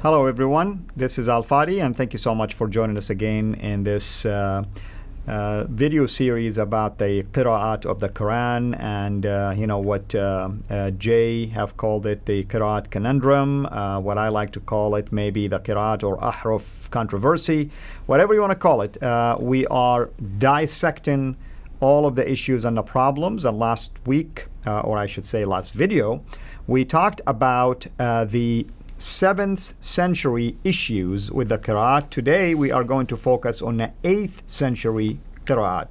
Hello, everyone. This is Al Fadi, and thank you so much for joining us again in this video series about the Qira'at of the Quran, and what Jay have called it the Qira'at Conundrum, what I like to call it maybe the Qira'at or Ahruf controversy, whatever you want to call it. We are dissecting all of the issues and the problems, and last week, or I should say last video, we talked about the 7th century issues with the Qira'at. Today we are going to focus on the 8th century Qira'at.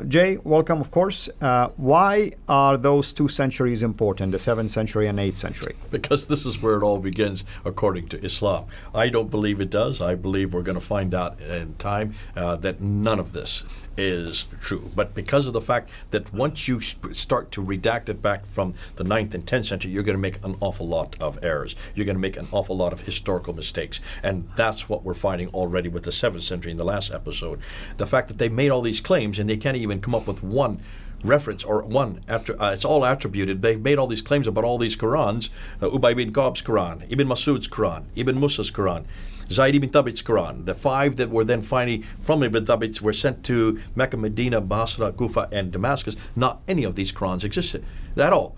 Jay, welcome, of course. Why are those 2 centuries important, the 7th century and 8th century? Because this is where it all begins according to Islam. I don't believe it does. I believe we're going to find out in time that none of this is true. But because of the fact that once you start to redact it back from the 9th and 10th century, you're going to make an awful lot of errors. You're going to make an awful lot of historical mistakes. And that's what we're finding already with the 7th century in the last episode. The fact that they made all these claims and they can't even come up with one reference or one, it's all attributed. They've made all these claims about all these Qur'ans, Ubay bin Ka'b's Qur'an, Ibn Mas'ud's Qur'an, Ibn Musa's Qur'an, Zayd ibn Thabit's Quran. The 5 that were then finally from Ibn Thabit were sent to Mecca, Medina, Basra, Kufa, and Damascus. Not any of these Qurans existed at all.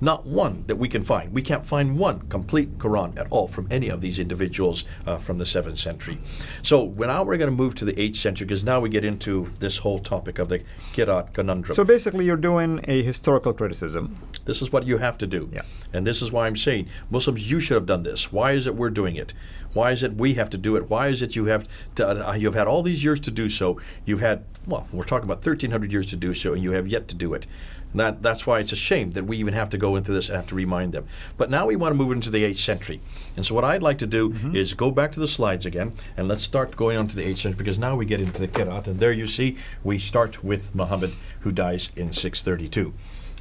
Not one that we can find. We can't find one complete Quran at all from any of these individuals from the 7th century. So now we're going to move to the 8th century, because now we get into this whole topic of the Qira'at Conundrum. So basically you're doing a historical criticism. This is what you have to do. Yeah. And this is why I'm saying, Muslims, you should have done this. Why is it we're doing it? Why is it we have to do it? Why is it you have to, you've had all these years to do so? You've had, well, we're talking about 1,300 years to do so, and you have yet to do it. And that's why it's a shame that we even have to go into this and have to remind them. But now we want to move into the 8th century. And so what I'd like to do is go back to the slides again, and let's start going on to the 8th century, because now we get into the Qira'at. And there you see, we start with Muhammad, who dies in 632.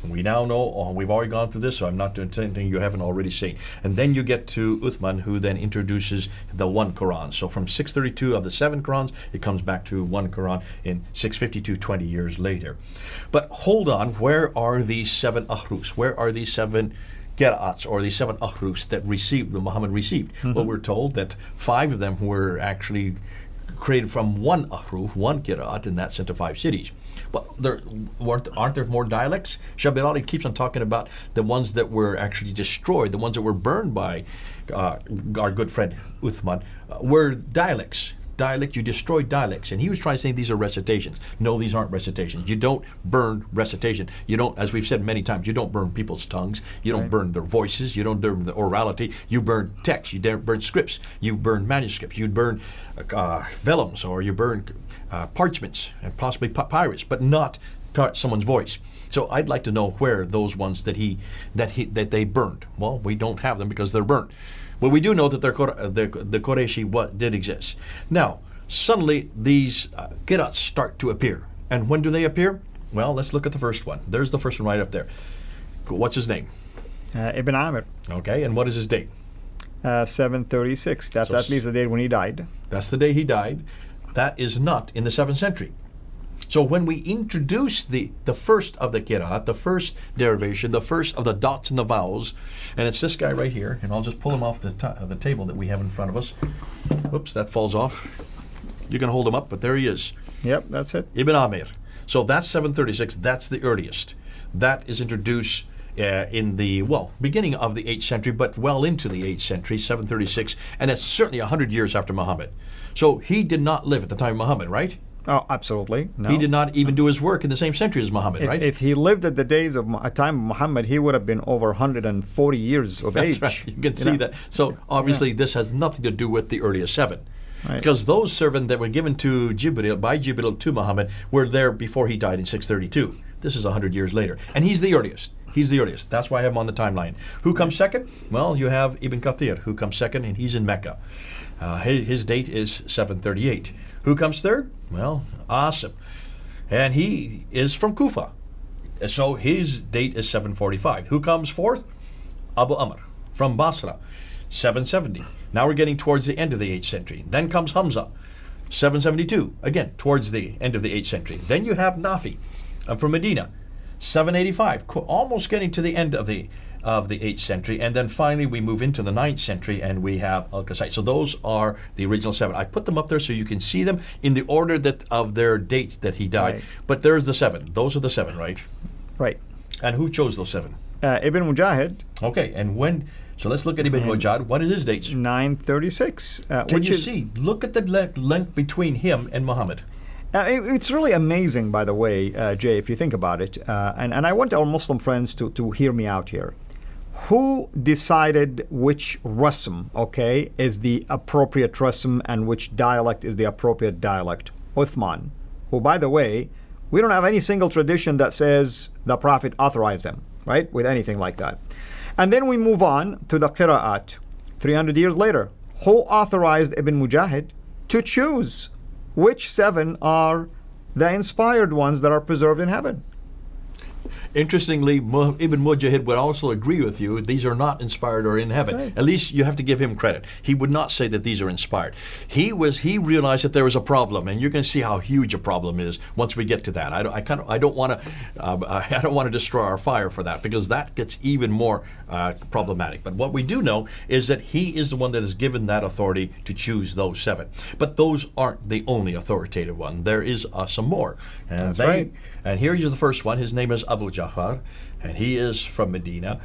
We now know, we've already gone through this, so I'm not doing anything you haven't already seen. And then you get to Uthman, who then introduces the 1 Quran. So from 632 of the 7 Qurans, it comes back to 1 Quran in 652, 20 years later. But hold on, where are these 7 ahrufs? Where are these 7 Qira'ats, or these 7 ahrufs that Muhammad received? Well, we're told that 5 of them were actually created from 1 ahruf, 1 Qira'at, and that's sent to 5 cities. But aren't there more dialects? Shabirali keeps on talking about the ones that were actually destroyed, the ones that were burned by our good friend Uthman, were dialects. You destroy dialects. And he was trying to say these are recitations. No, these aren't recitations. You don't burn recitation. You don't, as we've said many times, you don't burn people's tongues. You don't burn their voices. You don't burn the orality. You burn text. You don't burn scripts. You burn manuscripts. You burn vellums, or you burn parchments and possibly papyrus, but not someone's voice. So I'd like to know where those ones that they burned. Well, we don't have them because they're burnt. Well, we do know that the Qurayshi did exist. Now, suddenly these qira'ats start to appear. And when do they appear? Well, let's look at the first one. There's the first one right up there. What's his name? Ibn Amir. Okay, and what is his date? 736. That's at least the date when he died. That's the day he died. That is not in the 7th century. So when we introduce the first of the Qira'at, the first derivation, the first of the dots and the vowels, and it's this guy right here, and I'll just pull him off the table that we have in front of us. Whoops, that falls off. You can hold him up, but there he is. Yep, that's it. Ibn Amir. So that's 736. That's the earliest. That is introduced in the, beginning of the 8th century, but well into the 8th century, 736, and it's certainly 100 years after Muhammad. So he did not live at the time of Muhammad, right? Oh, absolutely. No. He did not even do his work in the same century as Muhammad, right? If he lived at the days of a time of Muhammad, he would have been over 140 years of age. That's right. You can see that. So obviously this has nothing to do with the earliest 7. Right. Because those 7 that were given to Jibril, by Jibril to Muhammad, were there before he died in 632. This is 100 years later. And he's the earliest. He's the earliest. That's why I have him on the timeline. Who comes second? Well, you have Ibn Kathir, who comes second, and he's in Mecca. His date is 738. Who comes third? Well, Asim. And he is from Kufa. So his date is 745. Who comes fourth? Abu Amr from Basra, 770. Now we're getting towards the end of the 8th century. Then comes Hamza, 772. Again, towards the end of the 8th century. Then you have Nafi from Medina, 785, almost getting to the end of the of the 8th century. And then finally we move into the 9th century and we have Al-Qasai. So those are the original 7. I put them up there so you can see them in the order that of their dates that he died. Right. But there's the 7. Those are the 7, right? Right. And who chose those 7? Ibn Mujahid. Okay, and when... So let's look at Ibn Mujahid. What is his dates? 936. Can you see? Look at the length between him and Muhammad. It's really amazing, by the way, Jay, if you think about it. And I want our Muslim friends to hear me out here. Who decided which rasm, okay, is the appropriate rasm and which dialect is the appropriate dialect? Uthman, who, by the way, we don't have any single tradition that says the Prophet authorized them, right, with anything like that. And then we move on to the Qira'at. 300 years later, who authorized Ibn Mujahid to choose which 7 are the inspired ones that are preserved in heaven? Interestingly, Ibn Mujahid would also agree with you. These are not inspired or in heaven. Right. At least you have to give him credit. He would not say that these are inspired. He realized that there was a problem, and you're going to see how huge a problem is once we get to that. I don't want to destroy our fire for that, because that gets even more problematic. But what we do know is that he is the one that is given that authority to choose those 7. But those aren't the only authoritative one. There is some more. And That's right. And here is the first one. His name is Abu Ja'far, and he is from Medina.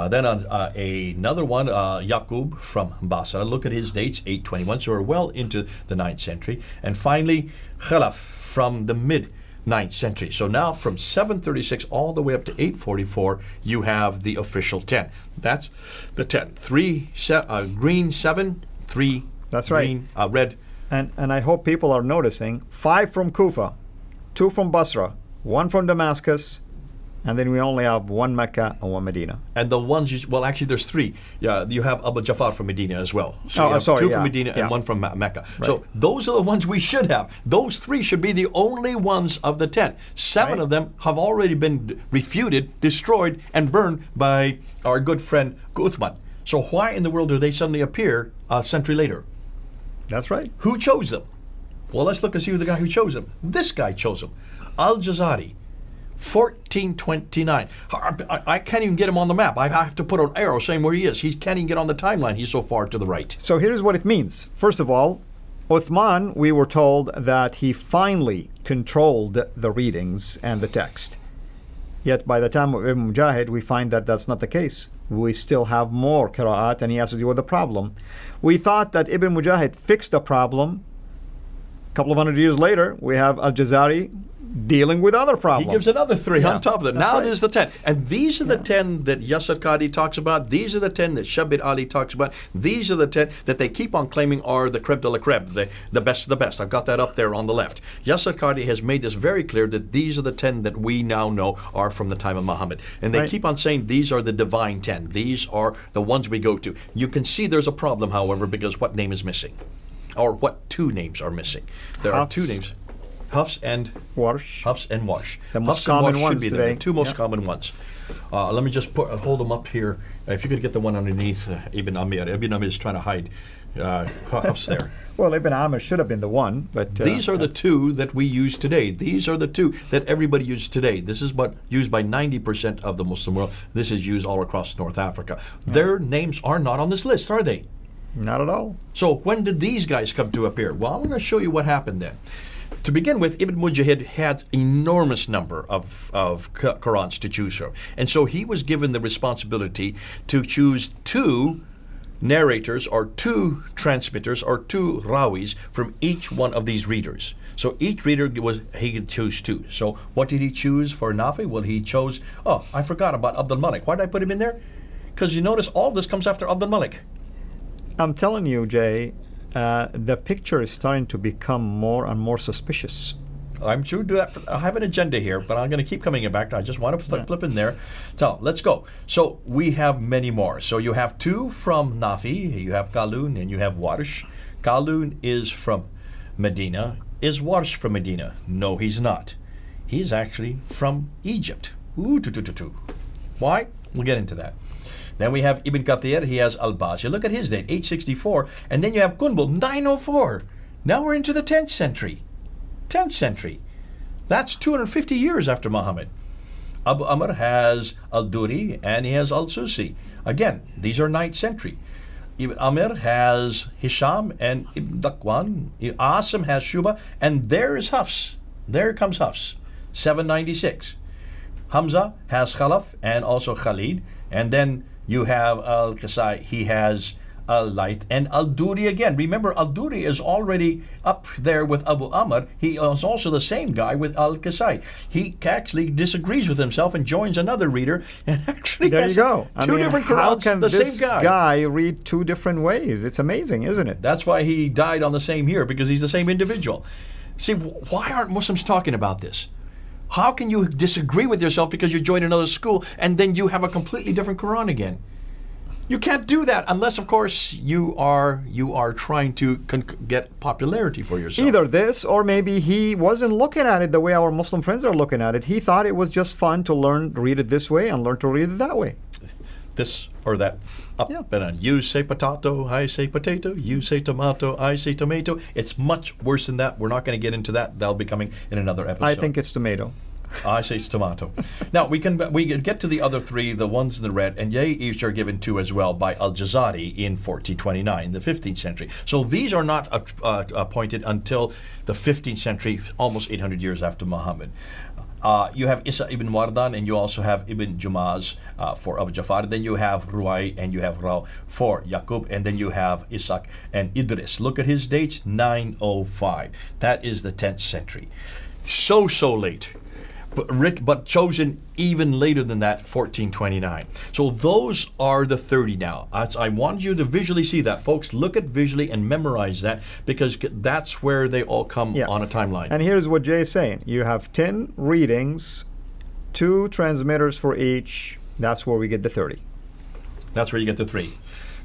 Then another one, Yaqub from Basra. Look at his dates, 821, so we're well into the 9th century. And finally, Khalaf from the mid-9th century. So now from 736 all the way up to 844, you have the official 10. That's the 10. 3 green, 7, 3 That's green, red. And I hope people are noticing 5 from Kufa, 2 from Basra, 1 from Damascus, and then we only have 1 Mecca and 1 Medina. And the ones actually there's 3. Yeah, you have Abu Ja'far from Medina as well. So Oh, you have sorry, 2 yeah, from Medina yeah. and 1 from Mecca. Right. So those are the ones we should have. Those 3 should be the only ones of the 10. 7 Right. of them have already been refuted, destroyed, and burned by our good friend Uthman. So why in the world do they suddenly appear a century later? That's right. Who chose them? Well, let's look and see who the guy who chose them. This guy chose them. Al-Jazari, 1429. I can't even get him on the map. I have to put an arrow saying where he is. He can't even get on the timeline. He's so far to the right. So here's what it means. First of all, Uthman, we were told that he finally controlled the readings and the text. Yet by the time of Ibn Mujahid, we find that that's not the case. We still have more Qira'at, and he has to deal with the problem. We thought that Ibn Mujahid fixed the problem. A couple of hundred years later, we have Al-Jazari dealing with other problems. He gives another 3 Yeah, on top of that. that's Now right. there's the 10. And these are the 10 that Yasir Qadi talks about. These are the 10 that Shabir Ali talks about. These are the 10 that they keep on claiming are the creme de la creme, the best of the best. I've got that up there on the left. Yasir Qadi has made this very clear that these are the 10 that we now know are from the time of Muhammad. And they Right. keep on saying these are the divine 10. These are the ones we go to. You can see there's a problem, however, because what name is missing? Or what 2 names are missing? There are 2 Hafs. names. Hafs and Warsh. Hafs and Warsh. The Hafs most and common Warsh ones should be there, today. the 2 most Yep. common ones. Let me just hold them up here. If you could get the one underneath Ibn Amir. Ibn Amir is trying to hide Hafs there. Well, Ibn Amr should have been the one, but These are the 2 that we use today. These are the 2 that everybody uses today. This is what used by 90% of the Muslim world. This is used all across North Africa. Their names are not on this list, are they? not at all. So when did these guys come to appear? Well, I'm going to show you what happened then. To begin with, Ibn Mujahid had enormous number of Qur'ans to choose from. And so he was given the responsibility to choose 2 narrators or 2 transmitters or 2 rawis from each one of these readers. So each reader he could choose 2. So what did he choose for Nafi? Well, he chose, I forgot about Abdul Malik. Why did I put him in there? Because you notice all this comes after Abdul Malik. I'm telling you, Jay, the picture is starting to become more and more suspicious. I'm sure I have an agenda here, but I'm going to keep coming back. I just want to flip in there. So let's go. So we have many more. So you have 2 from Nafi, you have Qalun, and you have Warsh. Qalun is from Medina. Is Warsh from Medina? No, he's not. He's actually from Egypt. Why? We'll get into that. Then we have Ibn Kathir. He has Al-Bazi. Look at his date, 864. And then you have Qunbul, 904. Now we're into the 10th century. 10th century. That's 250 years after Muhammad. Abu Amr has Al-Duri and he has Al-Susi. Again, these are 9th century. Ibn Amr has Hisham and Ibn Dakwan. Asim has Shuba, and there is Hafs. There comes Hafs, 796. Hamza has Khalaf and also Khalid, and then you have Al-Qasai. He has Al-Layth and Al-Duri again. Remember, Al-Duri is already up there with Abu Amr. He is also the same guy with Al-Qasai. He actually disagrees with himself and joins another reader, and actually There has you go. two different how Qur'ans, can the this same guy. guy read two different ways? It's amazing, isn't it? That's why he died on the same year, because he's the same individual. See, why aren't Muslims talking about this? How can you disagree with yourself because you join another school and then you have a completely different Quran again? You can't do that unless, of course, you are trying to get popularity for yourself. Either this, or maybe he wasn't looking at it the way our Muslim friends are looking at it. He thought it was just fun to learn to read it this way and learn to read it that way. This or that. Up Yeah. and on. You say potato, I say potato. You say tomato, I say tomato. It's much worse than that. We're not going to get into that. That'll be coming in another episode. I think it's tomato. I say it's tomato. Now we get to the other three, the ones in the red, and they each are given to as well by Al-Jazari in 1429, the 15th century. So these are not appointed until the 15th century, almost 800 years after Muhammad. You have Isa ibn Wardan, and you also have Ibn Jumaz for Abu Jafar. Then you have Ruwai and you have Raw for Yaqub, and then you have Ishaq and Idris. Look at his dates, 905. That is the 10th century. So late. But chosen even later than that, 1429. So those are the 30 now. I want you to visually see that, folks. Look at visually and memorize that, because that's where they all come on a timeline. And here's what Jay is saying. You have 10 readings, 2 transmitters for each. That's where we get the 30. That's where you get the 3.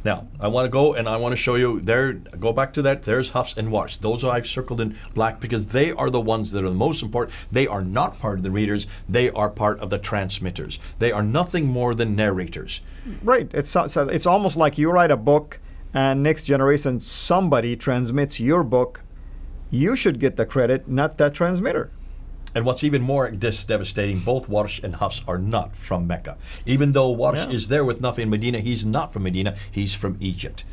Now, I want to go and I want to show you there. Go back to that. There's Hafs and Warsh. Those I've circled in black because they are the ones that are the most important. They are not part of the readers. They are part of the transmitters. They are nothing more than narrators. Right. It's almost like you write a book and next generation somebody transmits your book. You should get the credit, not that transmitter. And what's even more devastating, both Warsh and Hafs are not from Mecca. Even though Warsh is there with Nafi in Medina, he's not from Medina, he's from Egypt.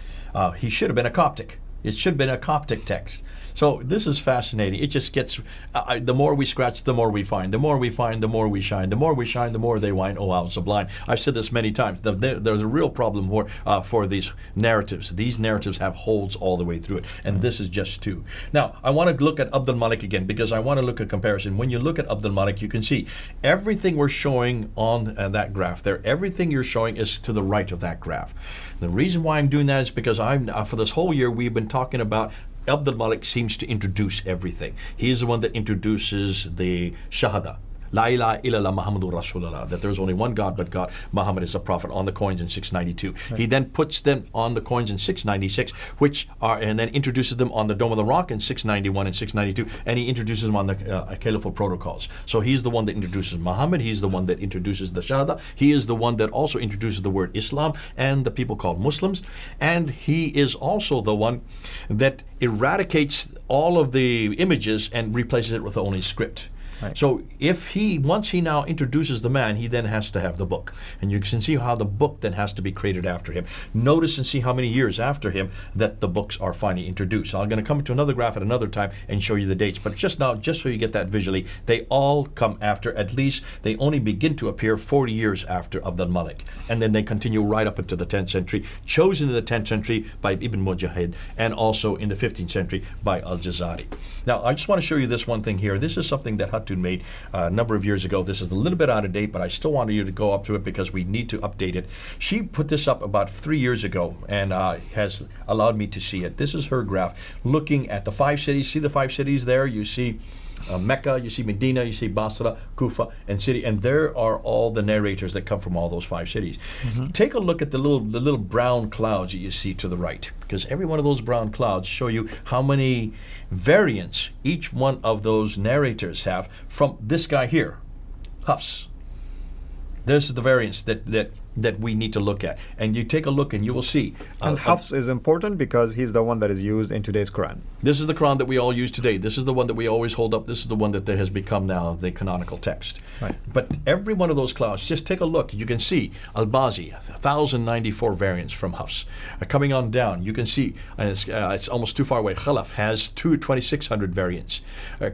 He should have been a Coptic. It should have been a Coptic text. So this is fascinating. It just gets, the more we scratch, the more we find. The more we find, the more we shine. The more we shine, the more they whine. Oh, wow, sublime. I've said this many times. There's a real problem for these narratives. These narratives have holes all the way through it. And this is just 2. Now, I want to look at Abd al-Malik again, because I want to look at comparison. When you look at Abd al-Malik, you can see everything we're showing on that graph there, everything you're showing is to the right of that graph. The reason why I'm doing that is because for this whole year, we've been talking about Abd al-Malik seems to introduce everything. He's the one that introduces the Shahada. La ilaha illallah Muhammadur Rasulullah, that there's only one God but God. Muhammad is a prophet, on the coins in 692. Right. He then puts them on the coins in 696, and then introduces them on the Dome of the Rock in 691 and 692, and he introduces them on the Caliphal protocols. So he's the one that introduces Muhammad, he's the one that introduces the Shahada, he is the one that also introduces the word Islam and the people called Muslims, and he is also the one that eradicates all of the images and replaces it with only script. Right. So once he now introduces the man, he then has to have the book. And you can see how the book then has to be created after him. Notice and see how many years after him that the books are finally introduced. So I'm going to come to another graph at another time and show you the dates. But just now, just so you get that visually, they all come after, at least they only begin to appear 40 years after Abd al-Malik. And then they continue right up into the 10th century, chosen in the 10th century by Ibn Mujahid, and also in the 15th century by Al-Jazari. Now, I just want to show you this one thing here. This is something that Hatun made a number of years ago. This is a little bit out of date, but I still wanted you to go up to it because we need to update it. She put this up about 3 years ago and has allowed me to see it. This is her graph looking at the 5 cities. See the 5 cities there? You see Mecca, you see Medina, you see Basra, Kufa, and city, and there are all the narrators that come from all those 5 cities. Mm-hmm. Take a look at the little brown clouds that you see to the right, because every one of those brown clouds show you how many variants each one of those narrators have from this guy here, Hafs. This is the variants that that we need to look at. And you take a look and you will see. And Hafs is important because he's the one that is used in today's Quran. This is the Quran that we all use today. This is the one that we always hold up. This is the one that has become now the canonical text. Right. But every one of those clouds, just take a look. You can see Al-Bazi, 1,094 variants from Hafs. Coming on down, you can see, and it's almost too far away, Khalaf has 2,600 variants.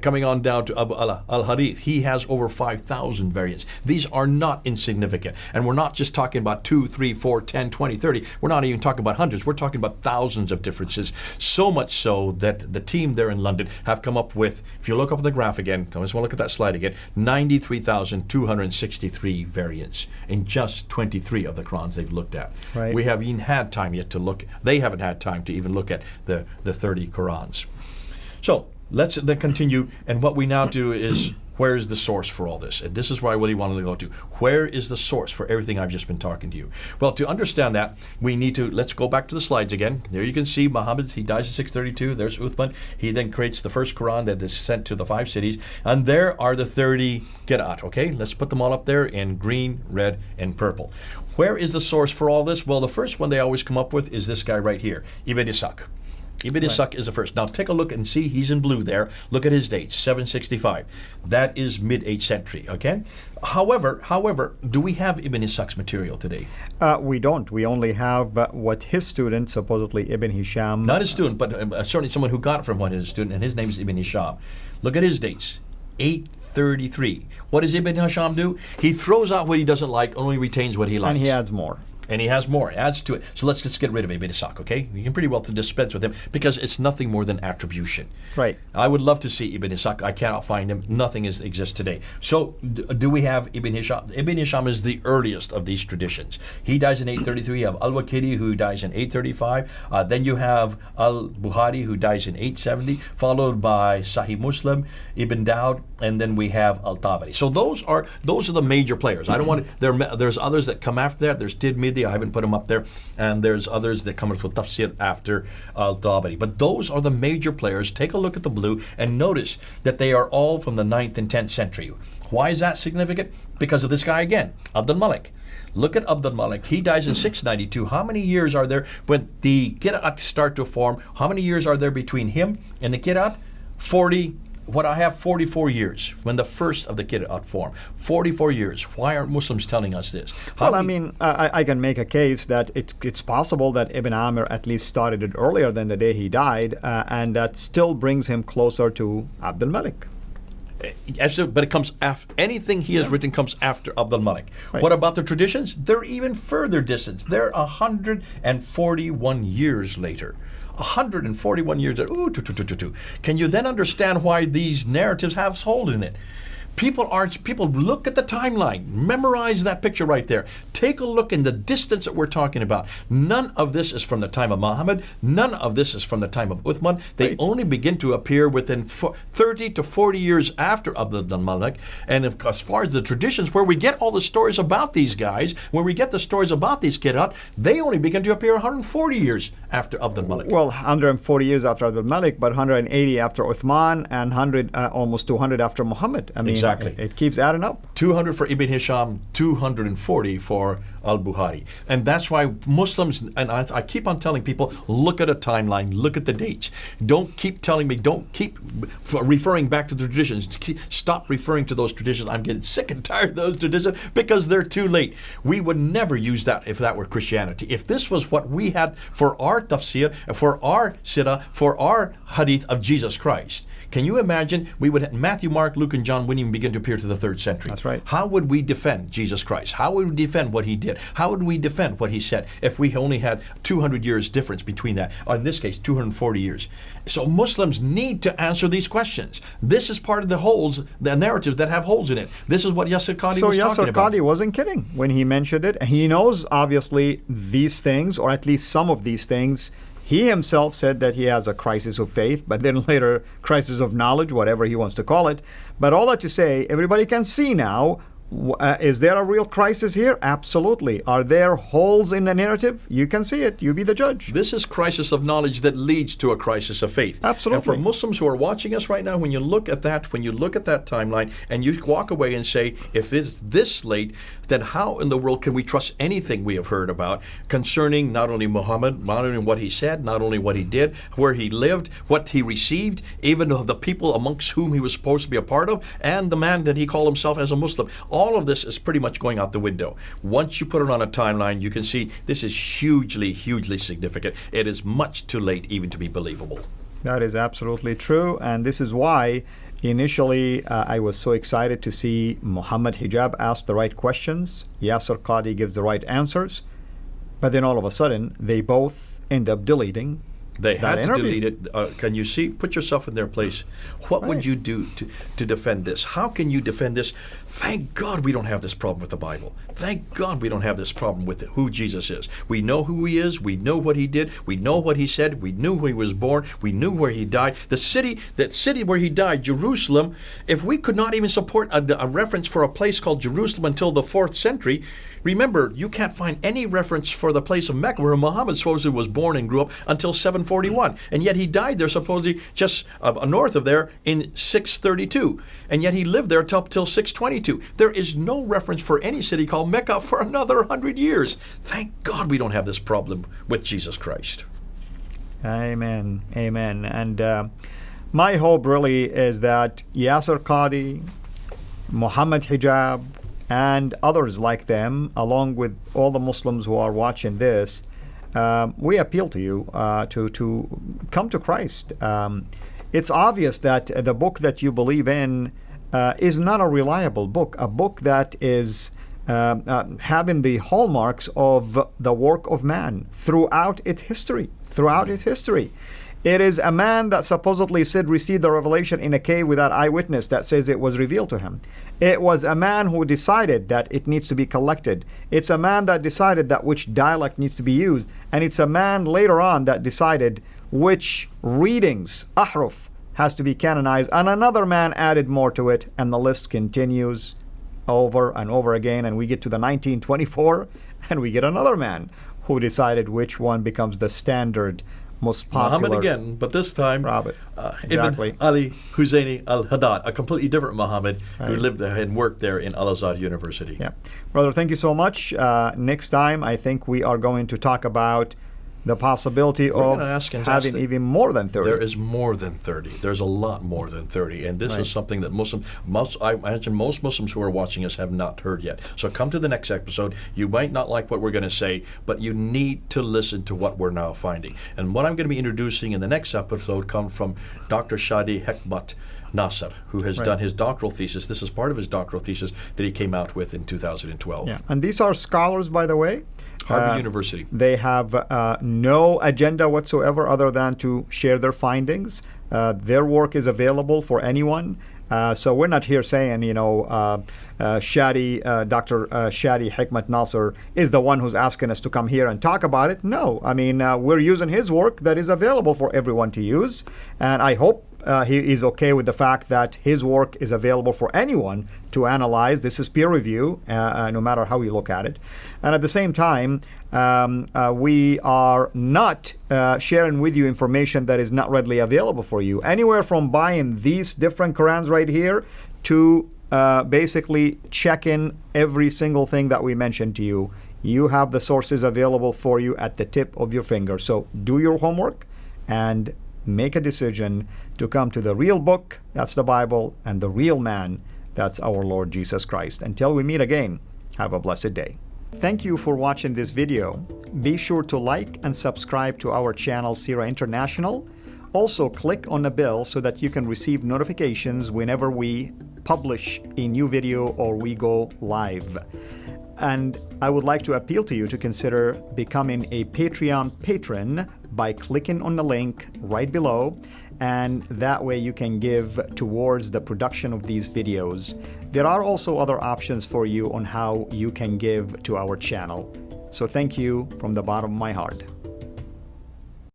Coming on down to Abu Al-Harith, he has over 5,000 variants. These are not insignificant. And we're not just talking about 2, 3, 4, 10, 20, 30. We're not even talking about hundreds. We're talking about thousands of differences. So much so that the team there in London have come up with, if you look up at the graph again, I just want to look at that slide again, 93,263 variants in just 23 of the Qurans they've looked at. Right. We haven't even had time yet to look. They haven't had time to even look at the 30 Qurans. So let's then continue. And what we now do is, where is the source for all this? And this is where I really wanted to go to. Where is the source for everything I've just been talking to you? Well, to understand that, we need to, let's go back to the slides again. There you can see Muhammad, he dies in 632. There's Uthman. He then creates the first Quran that is sent to the 5 cities. And there are the 30 Qira'at, okay? Let's put them all up there in green, red, and purple. Where is the source for all this? Well, the first one they always come up with is this guy right here, Ibn Ishaq. Ibn Ishaq is the first. Now take a look and see, he's in blue there. Look at his dates, 765. That is mid-8th century, okay? However, do we have Ibn Ishaq's material today? We don't. We only have what his student, supposedly Ibn Hisham. Not his student, but certainly someone who got it from one of his student, and his name is Ibn Hisham. Look at his dates, 833. What does Ibn Hisham do? He throws out what he doesn't like, only retains what he likes. And he adds more. And he has more, adds to it. So let's just get rid of Ibn Ishaq, okay? You can pretty well dispense with him because it's nothing more than attribution. Right. I would love to see Ibn Ishaq. I cannot find him. Nothing exists today. So do we have Ibn Hisham? Ibn Hisham is the earliest of these traditions. He dies in 833. You have Al-Waqidi, who dies in 835. Then you have Al-Bukhari, who dies in 870, followed by Sahih Muslim, Ibn Dawud, and then we have Al-Tabari. So those are the major players. I don't want to, there's others that come after that. There's Tirmidhi, I haven't put them up there, and there's others that come with tafsir after Al-Tabari. But those are the major players. Take a look at the blue and notice that they are all from the 9th and 10th century. Why is that significant? Because of this guy again, Abdul Malik. Look at Abdul Malik. He dies in 692. How many years are there when the Qira'at start to form? How many years are there between him and the Qira'at? 44 years when the first of the Qira'at form. 44 years. Why aren't Muslims telling us this? I can make a case that it's possible that Ibn Amir at least started it earlier than the day he died, and that still brings him closer to Abdul Malik. Absolutely, but it comes after. Anything he has written comes after Abdul Malik. Right. What about the traditions? They're even further distance. They're 141 years later. 141 years. Can you then understand why these narratives have hold in it? People look at the timeline. Memorize that picture right there. Take a look in the distance that we're talking about. None of this is from the time of Muhammad. None of this is from the time of Uthman. They only begin to appear within 30 to 40 years after Abdul Malik. And as far as the traditions, where we get all the stories about these guys, where we get the stories about these Qira'at, they only begin to appear 140 years after Abdul Malik. Well, 140 years after Abdul Malik, but 180 after Uthman, and almost 200 after Muhammad. I mean, exactly. It keeps adding up. 200 for Ibn Hisham, 240 for Al-Bukhari. And that's why Muslims, and I keep on telling people, look at a timeline, look at the dates. Don't keep telling me, don't keep referring back to the traditions. Stop referring to those traditions. I'm getting sick and tired of those traditions because they're too late. We would never use that if that were Christianity. If this was what we had for our tafsir, for our sirah, for our hadith of Jesus Christ, can you imagine Matthew, Mark, Luke, and John wouldn't even begin to appear to the 3rd century. That's right. How would we defend Jesus Christ? How would we defend what he did? How would we defend what he said if we only had 200 years difference between that? Or in this case, 240 years. So Muslims need to answer these questions. This is part of the narratives that have holes in it. This is what Yasir Qadi was talking about. So Yasir Qadi wasn't kidding when he mentioned it. He knows, obviously, these things, or at least some of these things. He himself said that he has a crisis of faith, but then later crisis of knowledge, whatever he wants to call it. But all that to say, everybody can see now Is there a real crisis here? Absolutely. Are there holes in the narrative? You can see it. You be the judge. This is crisis of knowledge that leads to a crisis of faith. Absolutely. And for Muslims who are watching us right now, when you look at that timeline and you walk away and say, if it's this late, then how in the world can we trust anything we have heard about concerning not only Muhammad, not only what he said, not only what he did, where he lived, what he received, even the people amongst whom he was supposed to be a part of, and the man that he called himself as a Muslim. All of this is pretty much going out the window. Once you put it on a timeline, you can see this is hugely, hugely significant. It is much too late even to be believable. That is absolutely true, and this is why initially I was so excited to see Muhammad Hijab ask the right questions, Yasir Qadhi gives the right answers, but then all of a sudden they both end up deleting. They had to delete it. Can you see? Put yourself in their place. What would you do to defend this? How can you defend this? Thank God we don't have this problem with the Bible. Thank God we don't have this problem with who Jesus is. We know who he is. We know what he did. We know what he said. We knew where he was born. We knew where he died. That city where he died, Jerusalem, if we could not even support a reference for a place called Jerusalem until the 4th century, remember, you can't find any reference for the place of Mecca where Muhammad supposedly was born and grew up until 741. And yet he died there supposedly just north of there in 632. And yet he lived there till 622. There is no reference for any city called Mecca for another 100 years. Thank God we don't have this problem with Jesus Christ. Amen. Amen. And my hope really is that Yasir Qadhi, Muhammad Hijab, and others like them, along with all the Muslims who are watching this, we appeal to you to come to Christ. It's obvious that the book that you believe in is not a reliable book, a book that is having the hallmarks of the work of man throughout its history. It is a man that supposedly said received the revelation in a cave without eyewitness that says it was revealed to him. It was a man who decided that it needs to be collected. It's a man that decided that which dialect needs to be used. And it's a man later on that decided which readings, ahruf, has to be canonized. And another man added more to it. And the list continues over and over again. And we get to the 1924 and we get another man who decided which one becomes the standard, most popular. Muhammad again, but this time exactly. Ibn Ali Husseini al-Haddad, a completely different Muhammad who lived and worked there in Al-Azhar University. Yeah. Brother, thank you so much. Next time, I think we are going to talk about the possibility of having even more than 30. There is more than 30. There's a lot more than 30. And this is something that I imagine most Muslims who are watching us have not heard yet. So come to the next episode. You might not like what we're going to say, but you need to listen to what we're now finding. And what I'm going to be introducing in the next episode comes from Dr. Shadi Hekmat Nasser, who has done his doctoral thesis. This is part of his doctoral thesis that he came out with in 2012. Yeah. And these are scholars, by the way. Harvard University. They have no agenda whatsoever other than to share their findings. Their work is available for anyone. So we're not here saying, Dr. Shadi Hekmat Nasser is the one who's asking us to come here and talk about it. No, I mean, we're using his work that is available for everyone to use. And I hope he is okay with the fact that his work is available for anyone to analyze. This is peer review, no matter how you look at it. And at the same time, we are not sharing with you information that is not readily available for you. Anywhere from buying these different Qur'ans right here to basically checking every single thing that we mentioned to you. You have the sources available for you at the tip of your finger. So do your homework and make a decision to come to the real book, that's the Bible, and the real man, that's our Lord Jesus Christ. Until we meet again, have a blessed day. Thank you for watching this video. Be sure to like and subscribe to our channel, Qira'at International. Also, click on the bell so that you can receive notifications whenever we publish a new video or we go live. And I would like to appeal to you to consider becoming a Patreon patron by clicking on the link right below, and that way you can give towards the production of these videos. There are also other options for you on how you can give to our channel. So thank you from the bottom of my heart.